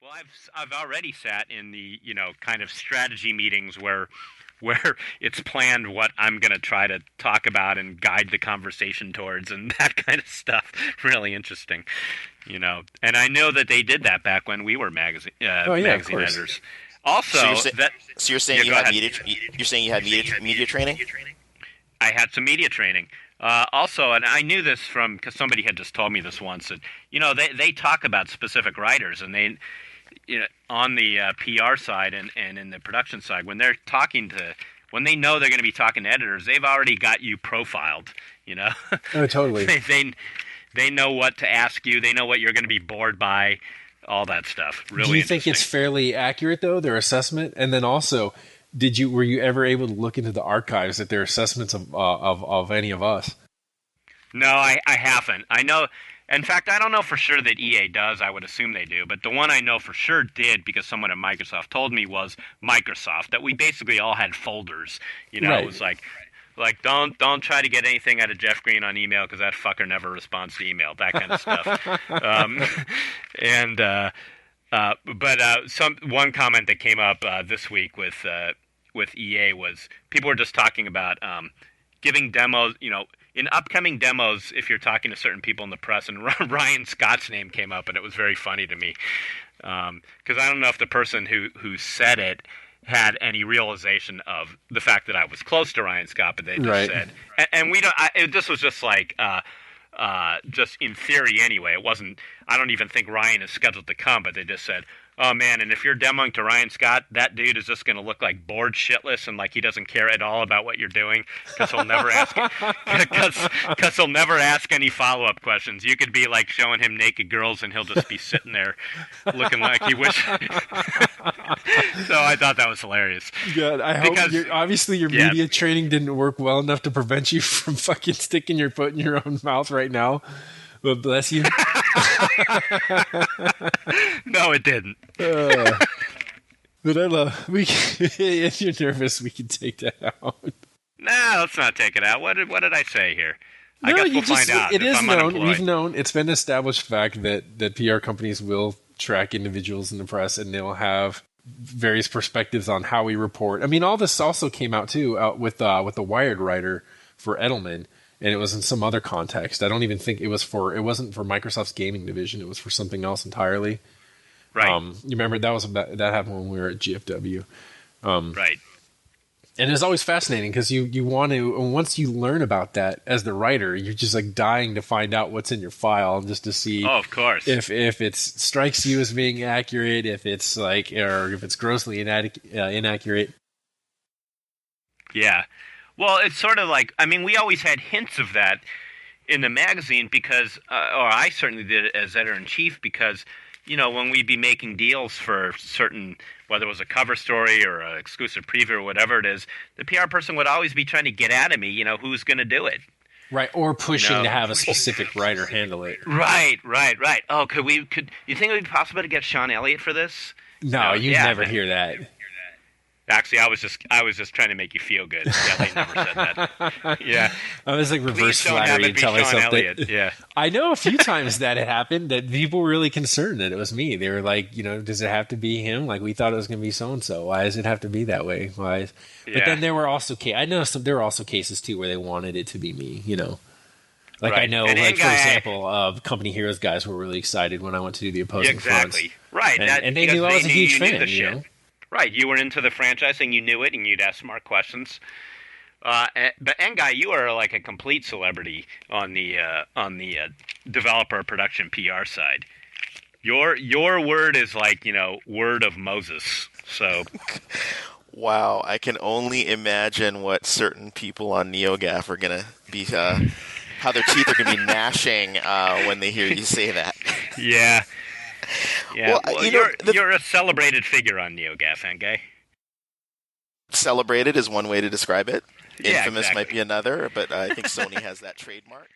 Well, I've already sat in the kind of strategy meetings where it's planned what I'm going to try to talk about and guide the conversation towards and that kind of stuff. Really interesting. And I know that they did that back when we were Oh yeah, of magazine course. editors. So you're Also, saying that so you're saying yeah, you go had ahead. media training? I had some media training. Also, and I knew this from because somebody had just told me this once. That they talk about specific writers, and they on the PR side and in the production side when they're talking to when they know they're going to be talking to editors, they've already got you profiled. You know, Oh, totally. they know what to ask you. They know what you're going to be bored by. All that stuff. Do Really you think it's interesting. fairly accurate though, their assessment? And then also, were you ever able to look into the archives at their assessments of any of us? No, I haven't. I know. In fact, I don't know for sure that EA does. I would assume they do. But the one I know for sure did, because someone at Microsoft told me, was Microsoft. That we basically all had folders. It Right. was like don't try to get anything out of Jeff Green on email because that fucker never responds to email. That kind of stuff. Um, and but some one comment that came up this week with EA was people were just talking about giving demos. In upcoming demos, if you're talking to certain people in the press, and Ryan Scott's name came up, and it was very funny to me because I don't know if the person who said it had any realization of the fact that I was close to Ryan Scott, but they just Right. said, and we don't. This was just like. Just in theory anyway. It wasn't. I don't even think Ryan is scheduled to come, but they just said, "Oh man!" And if you're demoing to Ryan Scott, that dude is just going to look like bored shitless and like he doesn't care at all about what you're doing because he'll never ask because he'll never ask any follow up questions. You could be like showing him naked girls and he'll just be sitting there looking like he wish. So I thought that was hilarious Good. I hope because obviously your yeah. media training didn't work well enough to prevent you from fucking sticking your foot in your own mouth right now. But bless you. No, it didn't. But I love we. If you're nervous, we can take that out. Nah, let's not take it out. What did I say here? I No, guess you we'll just find out it if is I'm known. unemployed. We've known it's been an established fact that PR companies will track individuals in the press and they'll have various perspectives on how we report. I mean, all this also came out too with the Wired writer for Edelman, and it was in some other context. I don't even think it wasn't for Microsoft's gaming division. It was for something else entirely. Right, You remember that happened when we were at GFW. right. And it's always fascinating because you want to, and once you learn about that as the writer, you're just like dying to find out what's in your file just to see Oh, of course. if it strikes you as being accurate, if it's like, or if it's grossly inaccurate. Yeah. Well, it's sort of like we always had hints of that in the magazine because, or I certainly did it as editor in chief because, when we'd be making deals for certain, whether it was a cover story or an exclusive preview or whatever it is, the PR person would always be trying to get out of me, who's going to do it. Right. Or pushing No. to have a specific writer handle it. Right. Oh, you think it would be possible to get Sean Elliott for this? No, you Yeah. never hear that. Actually, I was just trying to make you feel good. Yeah, they never said that. Yeah. I was like Please reverse don't have flattery it and be tell Sean myself Elliott. that. Yeah. I know a few times that it happened that people were really concerned that it was me. They were like, does it have to be him? Like we thought it was going to be so and so. Why does it have to be that way? But Yeah. then there were also I know there were also cases too where they wanted it to be me. Like Right. I know, And like for Guy- example, Company Heroes guys were really excited when I went to do the opposing Exactly. fronts. Right. And they because knew I was a knew huge you knew fan. the shit. Right. You were into the franchise and you knew it and you'd ask smart questions. But Guy, you are like a complete celebrity on the developer production PR side. Your word is like word of Moses. So Wow, I can only imagine what certain people on NeoGAF are gonna be, how their teeth are gonna be gnashing when they hear you say that. yeah, yeah. Well, You're a celebrated figure on NeoGAF, Guy. Celebrated is one way to describe it. Yeah, Infamous exactly. might be another, but I think Sony has that trademarked.